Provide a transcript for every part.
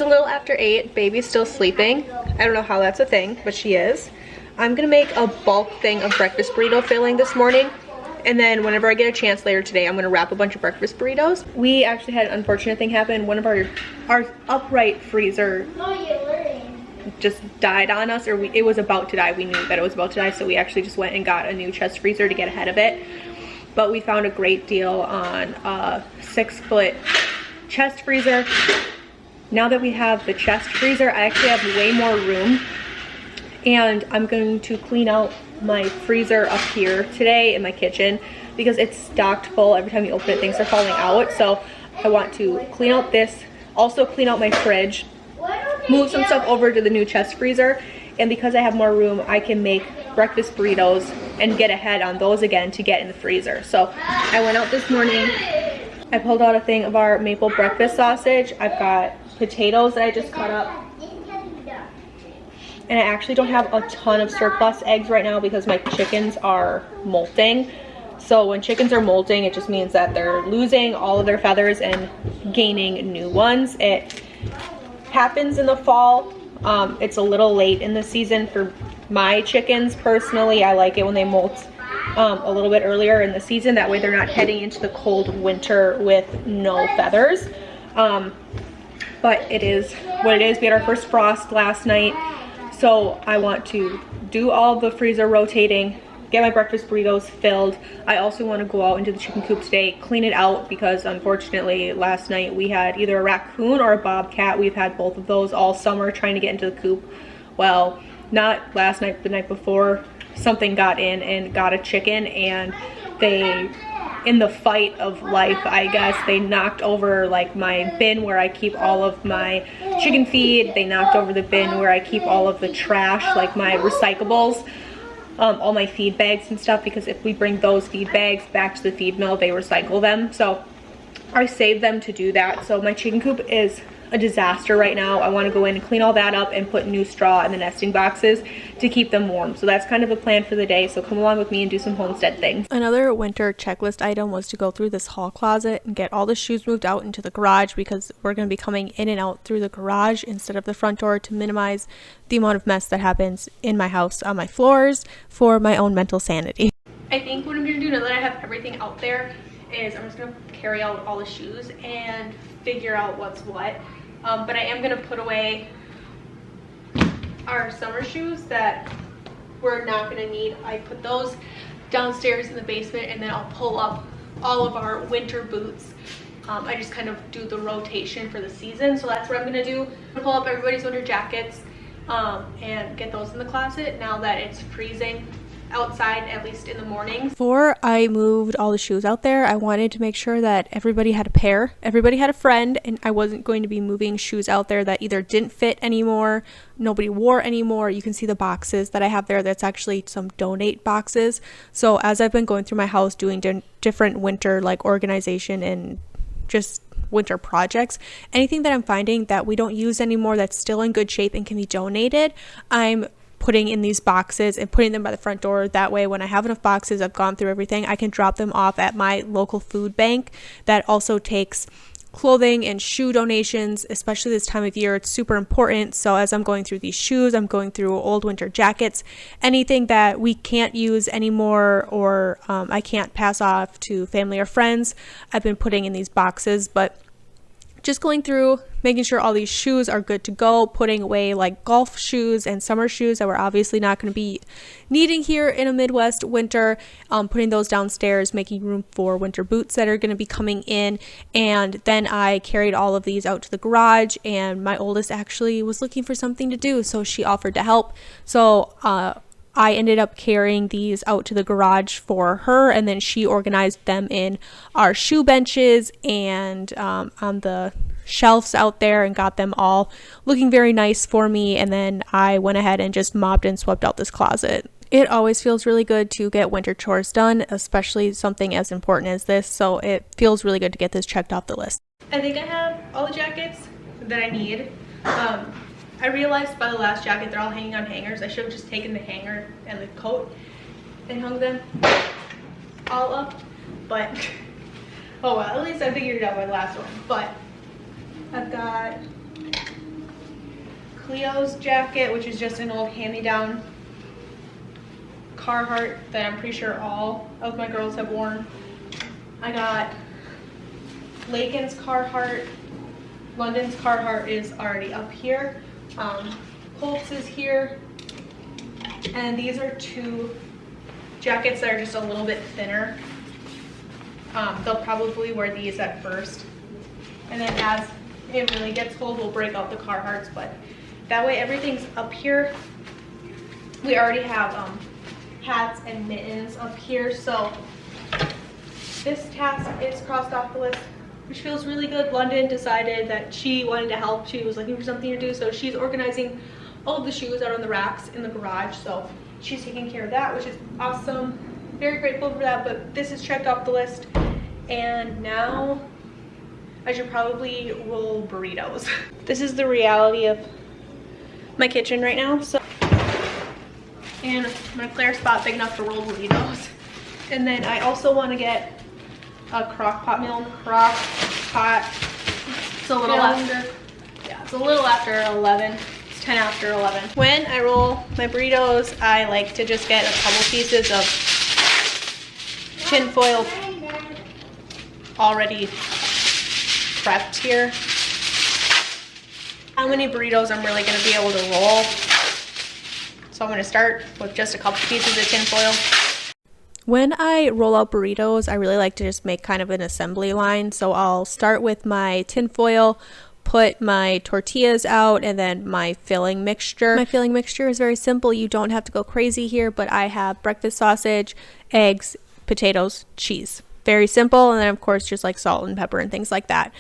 It's a little after 8. Baby's still sleeping. I don't know how that's a thing, but she is. I'm gonna make a bulk thing of breakfast burrito filling this morning. And then whenever I get a chance later today, I'm gonna wrap a bunch of breakfast burritos. We actually had an unfortunate thing happen. One of our upright freezer just died on us, or it was about to die. We knew that it was about to die, so we actually just went and got a new chest freezer to get ahead of it. But we found a great deal on a 6-foot chest freezer. Now that we have the chest freezer, I actually have way more room, and I'm going to clean out my freezer up here today in my kitchen because it's stocked full. Every time you open it, things are falling out. So I want to clean out this, also clean out my fridge, move some stuff over to the new chest freezer, and because I have more room, I can make breakfast burritos and get ahead on those again to get in the freezer. So I went out this morning, I pulled out a thing of our maple breakfast sausage. I've got potatoes that I just cut up, and I actually don't have a ton of surplus eggs right now because my chickens are molting. So when chickens are molting, it just means that they're losing all of their feathers and gaining new ones. It happens in the fall. It's a little late in the season for my chickens. Personally, I like it when they molt a little bit earlier in the season. That way they're not heading into the cold winter with no feathers. But it is what it is. We had our first frost last night. So I want to do all the freezer rotating, get my breakfast burritos filled. I also want to go out into the chicken coop today, clean it out, because unfortunately last night we had either a raccoon or a bobcat. We've had both of those all summer trying to get into the coop. Well, not last night, but the night before, something got in and got a chicken, and they, in the fight of life, I guess, they knocked over like my bin where I keep all of my chicken feed. They knocked over the bin where I keep all of the trash, like my recyclables, all my feed bags and stuff, because if we bring those feed bags back to the feed mill, they recycle them. So I saved them to do that. So my chicken coop is a disaster right now. I want to go in and clean all that up and put new straw in the nesting boxes to keep them warm. So that's kind of a plan for the day. So come along with me and do some homestead things. Another winter checklist item was to go through this hall closet and get all the shoes moved out into the garage, because we're going to be coming in and out through the garage instead of the front door to minimize the amount of mess that happens in my house on my floors for my own mental sanity. I think what I'm going to do now that I have everything out there is I'm just going to carry out all the shoes and figure out what's what. But I am going to put away our summer shoes that we're not going to need. I put those downstairs in the basement, and then I'll pull up all of our winter boots. I just kind of do the rotation for the season. So that's what I'm going to do. I'm going to pull up everybody's winter jackets and get those in the closet now that it's freezing outside, at least in the morning. Before I moved all the shoes out there, I wanted to make sure that everybody had a pair, everybody had a friend, and I wasn't going to be moving shoes out there that either didn't fit anymore, nobody wore anymore. You can see the boxes that I have there. That's actually some donate boxes. So as I've been going through my house doing different winter like organization and just winter projects, anything that I'm finding that we don't use anymore that's still in good shape and can be donated, I'm putting in these boxes and putting them by the front door. That way, when I have enough boxes, I've gone through everything, I can drop them off at my local food bank that also takes clothing and shoe donations, especially this time of year. It's super important. So as I'm going through these shoes, I'm going through old winter jackets, anything that we can't use anymore or I can't pass off to family or friends, I've been putting in these boxes. But just going through, making sure all these shoes are good to go, putting away like golf shoes and summer shoes that we're obviously not going to be needing here in a Midwest winter, putting those downstairs, making room for winter boots that are going to be coming in. And then I carried all of these out to the garage, and my oldest actually was looking for something to do, so she offered to help. So I ended up carrying these out to the garage for her, and then she organized them in our shoe benches and on the shelves out there and got them all looking very nice for me. And then I went ahead and just mopped and swept out this closet. It always feels really good to get winter chores done, especially something as important as this. So it feels really good to get this checked off the list. I think I have all the jackets that I need. I realized by the last jacket they're all hanging on hangers. I should have just taken the hanger and the coat and hung them all up, but oh well, at least I figured it out by the last one. But I've got Cleo's jacket, which is just an old hand-me-down Carhartt that I'm pretty sure all of my girls have worn. I got Lakin's Carhartt. London's Carhartt is already up here. Colts is here. And these are two jackets that are just a little bit thinner. They'll probably wear these at first. And then as it really gets cold, we'll break out the Carhartts. But that way everything's up here. We already have hats and mittens up here. So this task is crossed off the list, which feels really good. London decided that she wanted to help. She was looking for something to do, so she's organizing all of the shoes out on the racks in the garage. So she's taking care of that, which is awesome. Very grateful for that, but this is checked off the list. And now I should probably roll burritos. This is the reality of my kitchen right now. So, and I'm gonna clear a spot big enough to roll burritos. And then I also want to get a crock pot meal. Crock pot. It's a little after. Yeah, it's a little after 11. It's 10 after 11. When I roll my burritos, I like to just get a couple pieces of tin foil already prepped here. How many burritos I'm really going to be able to roll? So I'm going to start with just a couple pieces of tin foil. When I roll out burritos, I really like to just make kind of an assembly line. So I'll start with my tin foil, put my tortillas out, and then my filling mixture. My filling mixture is very simple. You don't have to go crazy here, but I have breakfast sausage, eggs, potatoes, cheese. Very simple. And then of course just like salt and pepper and things like that.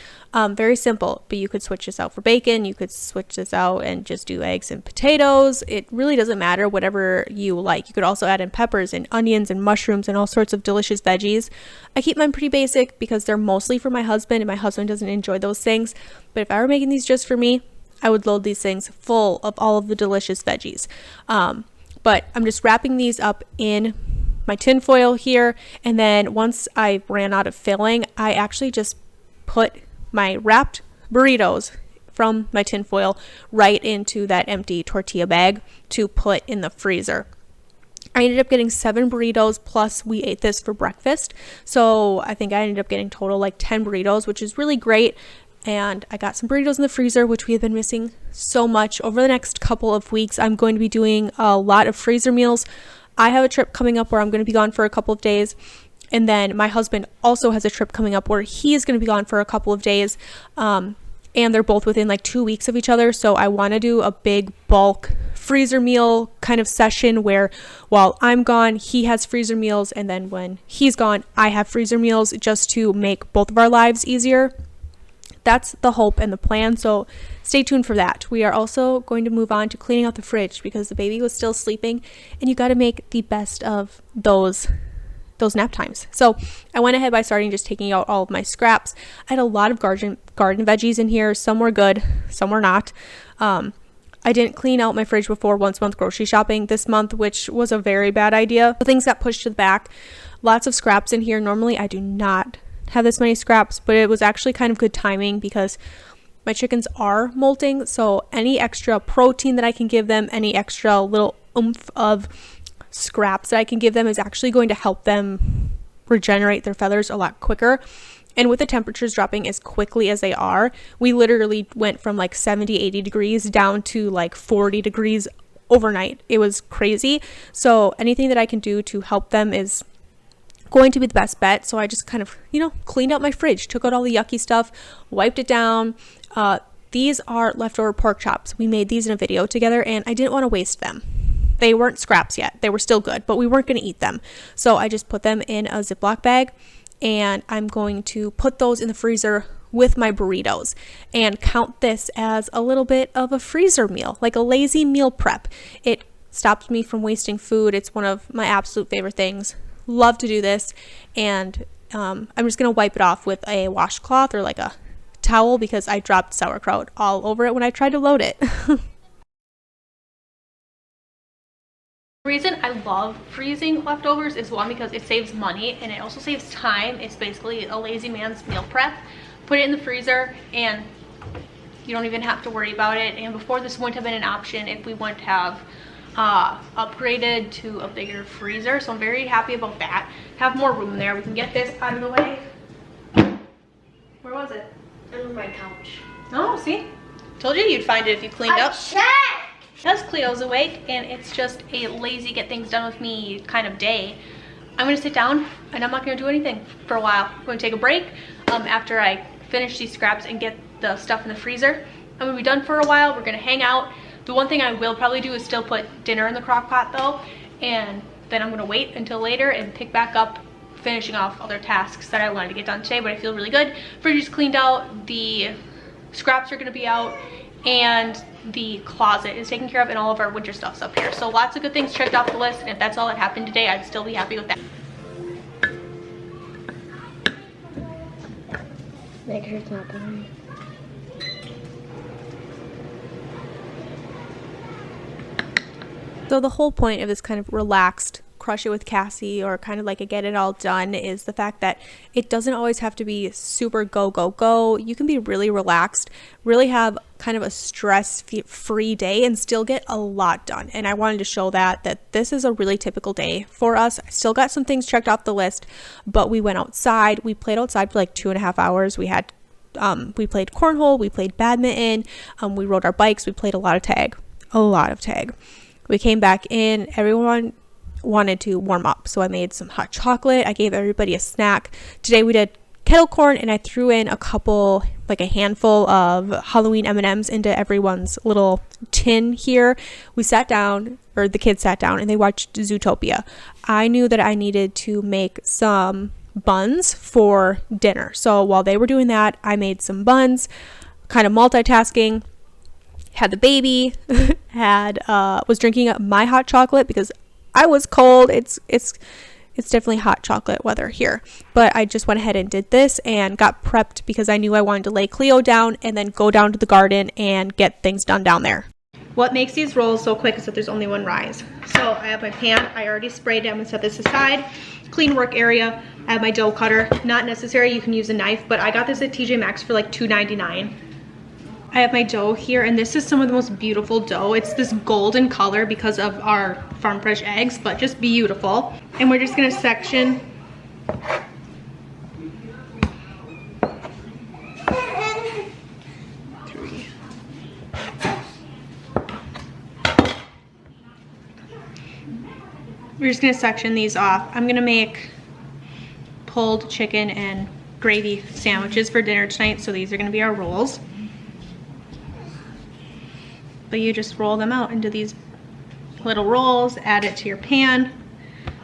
Very simple, but you could switch this out for bacon. You could switch this out and just do eggs and potatoes. It really doesn't matter, whatever you like. You could also add in peppers and onions and mushrooms and all sorts of delicious veggies. I keep mine pretty basic because they're mostly for my husband, and my husband doesn't enjoy those things. But if I were making these just for me, I would load these things full of all of the delicious veggies. But I'm just wrapping these up in my tin foil here, and then once I ran out of filling, I actually just put my wrapped burritos from my tin foil right into that empty tortilla bag to put in the freezer. I ended up getting 7 burritos, plus we ate this for breakfast, so I think I ended up getting total like 10 burritos, which is really great. And I got some burritos in the freezer, which we have been missing so much. Over the next couple of weeks, I'm going to be doing a lot of freezer meals. I have a trip coming up where I'm going to be gone for a couple of days. And then my husband also has a trip coming up where he is going to be gone for a couple of days. And they're both within like 2 weeks of each other. So I want to do a big bulk freezer meal kind of session where while I'm gone, he has freezer meals. And then when he's gone, I have freezer meals, just to make both of our lives easier. That's the hope and the plan, so stay tuned for that. We are also going to move on to cleaning out the fridge because the baby was still sleeping, and you got to make the best of those nap times. So I went ahead by starting just taking out all of my scraps. I had a lot of garden veggies in here. Some were good, some were not. I didn't clean out my fridge before once a month grocery shopping this month, which was a very bad idea. Things got pushed to the back. Lots of scraps in here. Normally I do not have this many scraps, but it was actually kind of good timing because my chickens are molting, so any extra protein that I can give them, any extra little oomph of scraps that I can give them is actually going to help them regenerate their feathers a lot quicker. And with the temperatures dropping as quickly as they are, we literally went from like 70-80 degrees down to like 40 degrees overnight. It was crazy. So anything that I can do to help them is going to be the best bet. So I just kind of, cleaned out my fridge, took out all the yucky stuff, wiped it down. These are leftover pork chops. We made these in a video together, and I didn't want to waste them. They weren't scraps yet. They were still good, but we weren't going to eat them. So I just put them in a Ziploc bag, and I'm going to put those in the freezer with my burritos and count this as a little bit of a freezer meal, like a lazy meal prep. It stops me from wasting food. It's one of my absolute favorite things. Love to do this, and I'm just gonna wipe it off with a washcloth or like a towel because I dropped sauerkraut all over it when I tried to load it. The reason I love freezing leftovers is one, because it saves money and it also saves time. It's basically a lazy man's meal prep. Put it in the freezer and You don't even have to worry about it. And before, this wouldn't have been an option if we wouldn't have upgraded to a bigger freezer. So I'm very happy about that. Have more room there. We can get this out of the way. Where was it? Under my couch. Oh, see? Told you you'd find it if you cleaned up. Check! As Cleo's awake and it's just a lazy get things done with me kind of day, I'm gonna sit down and I'm not gonna do anything for a while. I'm gonna take a break after I finish these scraps and get the stuff in the freezer. I'm gonna be done for a while. We're gonna hang out. The one thing I will probably do is still put dinner in the crock pot though, and then I'm gonna wait until later and pick back up finishing off other tasks that I wanted to get done today. But I feel really good. Fridge is cleaned out, the scraps are gonna be out, and the closet is taken care of, and all of our winter stuff's up here. So lots of good things checked off the list, and if that's all that happened today, I'd still be happy with that. Make sure it's not burning. So the whole point of this kind of relaxed crush it with Cassie, or kind of like a get it all done, is the fact that it doesn't always have to be super go go go. You can be really relaxed, really have kind of a stress free day and still get a lot done. And I wanted to show that this is a really typical day for us. I still got some things checked off the list, but we went outside. We played outside for like 2.5 hours. We had we played cornhole, we played badminton, we rode our bikes, we played a lot of tag. We came back in, everyone wanted to warm up, so I made some hot chocolate. I gave everybody a snack. Today we did kettle corn, and I threw in a handful of Halloween M&Ms into everyone's little tin here. We sat down, or the kids sat down, and they watched Zootopia. I knew that I needed to make some buns for dinner, so while they were doing that, I made some buns, kind of multitasking. Had the baby, was drinking my hot chocolate because I was cold. It's definitely hot chocolate weather here, but I just went ahead and did this and got prepped because I knew I wanted to lay Cleo down and then go down to the garden and get things done down there. What makes these rolls so quick is that there's only one rise. So I have my pan, I already sprayed it. I'm gonna set this aside. Clean work area. I have my dough cutter. Not necessary, you can use a knife, but I got this at TJ Maxx for like $2.99. I have my dough here, and this is some of the most beautiful dough. It's this golden color because of our farm fresh eggs, but just beautiful. And we're just gonna section three. We're just gonna section these off. I'm gonna make pulled chicken and gravy sandwiches for dinner tonight, so these are gonna be our rolls. But you just roll them out into these little rolls, add it to your pan.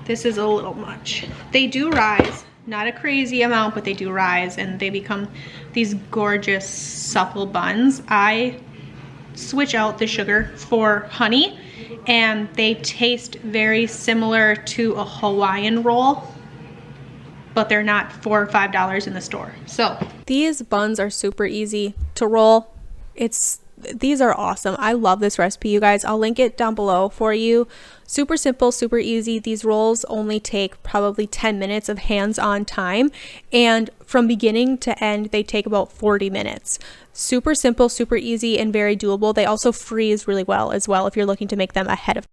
This is a little much. They do rise, not a crazy amount, but they do rise, and they become these gorgeous supple buns. I switch out the sugar for honey, and they taste very similar to a Hawaiian roll, but they're not $4 or $5 in the store. So these buns are super easy to roll. These are awesome. I love this recipe, you guys. I'll link it down below for you. Super simple, super easy. These rolls only take probably 10 minutes of hands-on time, and from beginning to end they take about 40 minutes. Super simple, super easy, and very doable. They also freeze really well as well if you're looking to make them ahead of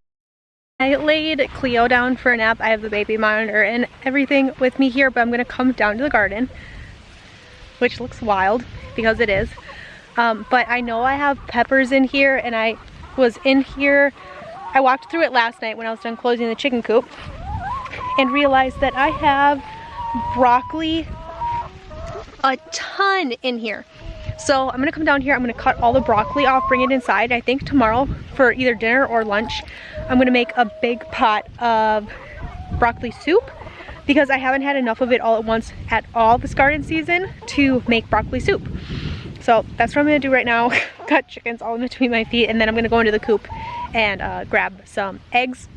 time. I laid Cleo down for a nap. I have the baby monitor and everything with me here, but I'm gonna come down to the garden, which looks wild because it is. But I know I have peppers in here, and I was in here, I walked through it last night when I was done closing the chicken coop and realized that I have broccoli a ton in here. So I'm gonna come down here, I'm gonna cut all the broccoli off, bring it inside. I think tomorrow for either dinner or lunch, I'm gonna make a big pot of broccoli soup because I haven't had enough of it all at once at all this garden season to make broccoli soup. So that's what I'm gonna do right now. Cut chickens all in between my feet, and then I'm gonna go into the coop and grab some eggs.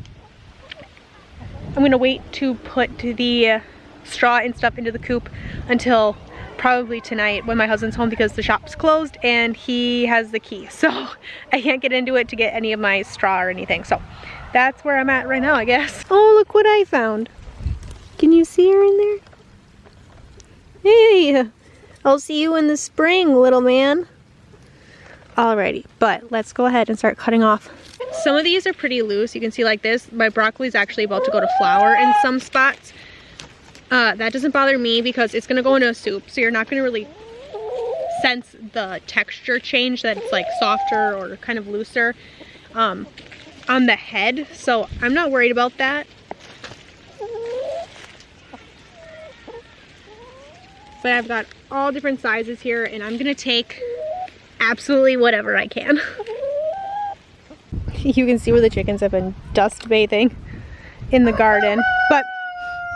I'm gonna wait to put the straw and stuff into the coop until probably tonight when my husband's home, because the shop's closed and he has the key. So I can't get into it to get any of my straw or anything. So that's where I'm at right now, I guess. Oh, look what I found. Can you see her in there? Hey! I'll see you in the spring, little man. Alrighty, but let's go ahead and start cutting off. Some of these are pretty loose. You can see like this, my broccoli is actually about to go to flower in some spots. That doesn't bother me because it's gonna go into a soup, so you're not gonna really sense the texture change, that it's like softer or kind of looser on the head, so I'm not worried about that. But I've got all different sizes here, and I'm gonna take absolutely whatever I can. You can see where the chickens have been dust bathing in the garden, but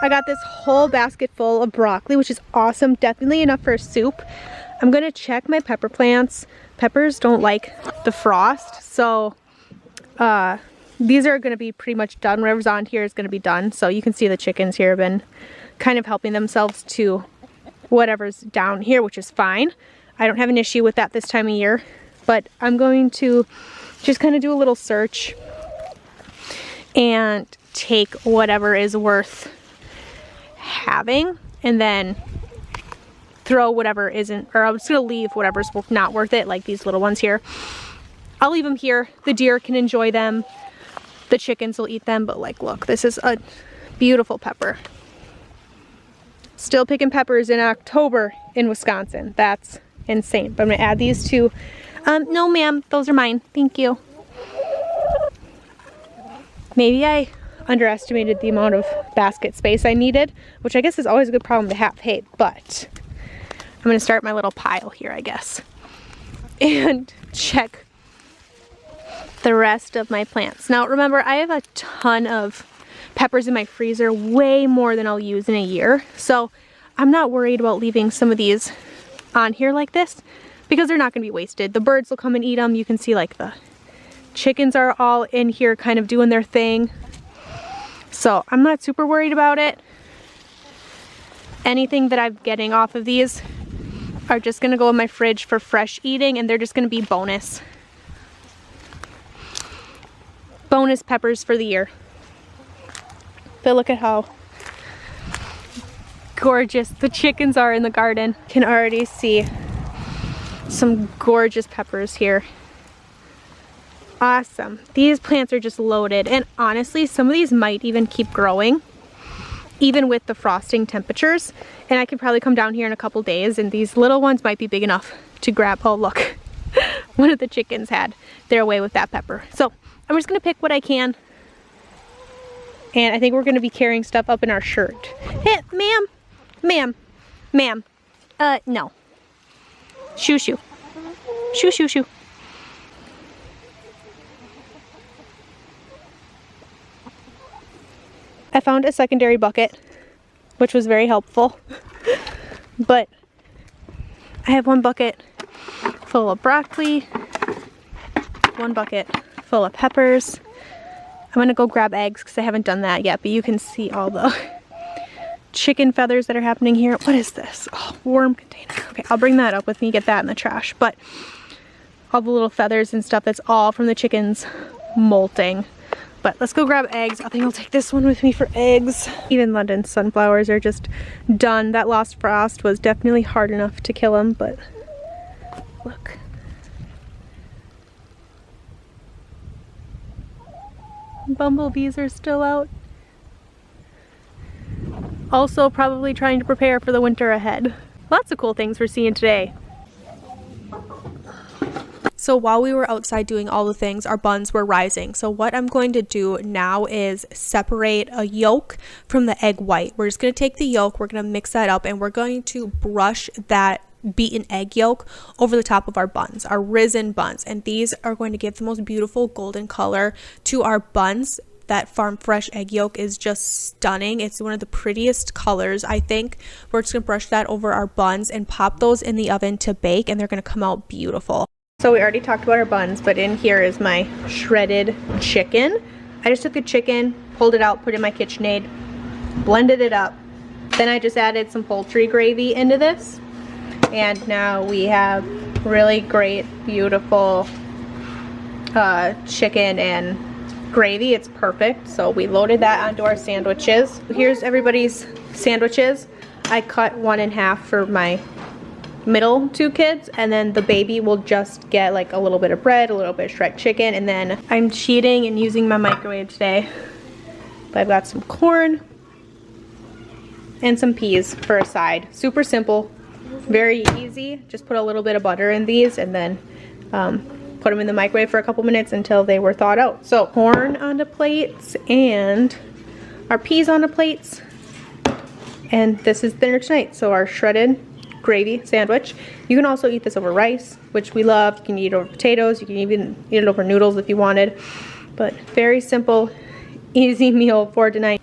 I got this whole basket full of broccoli, which is awesome, definitely enough for a soup. I'm gonna check my pepper plants. Peppers don't like the frost, so these are gonna be pretty much done. Whatever's on here is gonna be done. So you can see the chickens here have been kind of helping themselves to whatever's down here, which is fine. I don't have an issue with that this time of year, but I'm going to just kind of do a little search and take whatever is worth having and then throw whatever isn't, or I'm just gonna leave whatever's not worth it, like these little ones here. I'll leave them here. The deer can enjoy them. The chickens will eat them, but like, look, this is a beautiful pepper. Still picking peppers in October in Wisconsin. That's insane. But I'm gonna add these to, no ma'am, those are mine, thank you. Maybe I underestimated the amount of basket space I needed, which I guess is always a good problem to have, hey, but I'm gonna start my little pile here, I guess, and check the rest of my plants. Now remember, I have a ton of peppers in my freezer, way more than I'll use in a year, so I'm not worried about leaving some of these on here like this because they're not gonna be wasted. The birds will come and eat them. You can see like the chickens are all in here kind of doing their thing, so I'm not super worried about it. Anything that I'm getting off of these are just gonna go in my fridge for fresh eating, and they're just gonna be bonus peppers for the year. But look at how gorgeous the chickens are in the garden. Can already see some gorgeous peppers here. Awesome. These plants are just loaded, and honestly, some of these might even keep growing even with the frosting temperatures, and I could probably come down here in a couple days and these little ones might be big enough to grab. Oh look, one of the chickens had their way with that pepper. So I'm just gonna pick what I can, and I think we're gonna be carrying stuff up in our shirt. Hey, ma'am, no. Shoo. I found a secondary bucket, which was very helpful, but I have one bucket full of broccoli, one bucket full of peppers. I'm gonna go grab eggs because I haven't done that yet, but you can see all the chicken feathers that are happening here. What is this? Oh, worm container. Okay, I'll bring that up with me, get that in the trash, but all the little feathers and stuff, that's all from the chickens molting. But let's go grab eggs. I think I'll take this one with me for eggs. Even London sunflowers are just done. That lost frost was definitely hard enough to kill them, but look. Bumblebees are still out. Also probably trying to prepare for the winter ahead. Lots of cool things we're seeing today. So while we were outside doing all the things, our buns were rising. So what I'm going to do now is separate a yolk from the egg white. We're just going to take the yolk, we're going to mix that up, and we're going to brush that beaten egg yolk over the top of our buns, our risen buns. And these are going to give the most beautiful golden color to our buns. That farm fresh egg yolk is just stunning. It's one of the prettiest colors, I think. We're just going to brush that over our buns and pop those in the oven to bake, and they're going to come out beautiful. So we already talked about our buns, but in here is my shredded chicken. I just took the chicken, pulled it out, put it in my KitchenAid, blended it up. Then I just added some poultry gravy into this. And now we have really great, beautiful chicken and gravy. It's perfect. So we loaded that onto our sandwiches. Here's everybody's sandwiches. I cut one in half for my middle two kids, and then the baby will just get like a little bit of bread, a little bit of shredded chicken, and then I'm cheating and using my microwave today. But I've got some corn and some peas for a side. Super simple, very easy. Just put a little bit of butter in these and then put them in the microwave for a couple minutes until they were thawed out. So corn on the plates and our peas on the plates. And this is dinner tonight. So our shredded gravy sandwich. You can also eat this over rice, which we love. You can eat it over potatoes. You can even eat it over noodles if you wanted. But very simple, easy meal for tonight.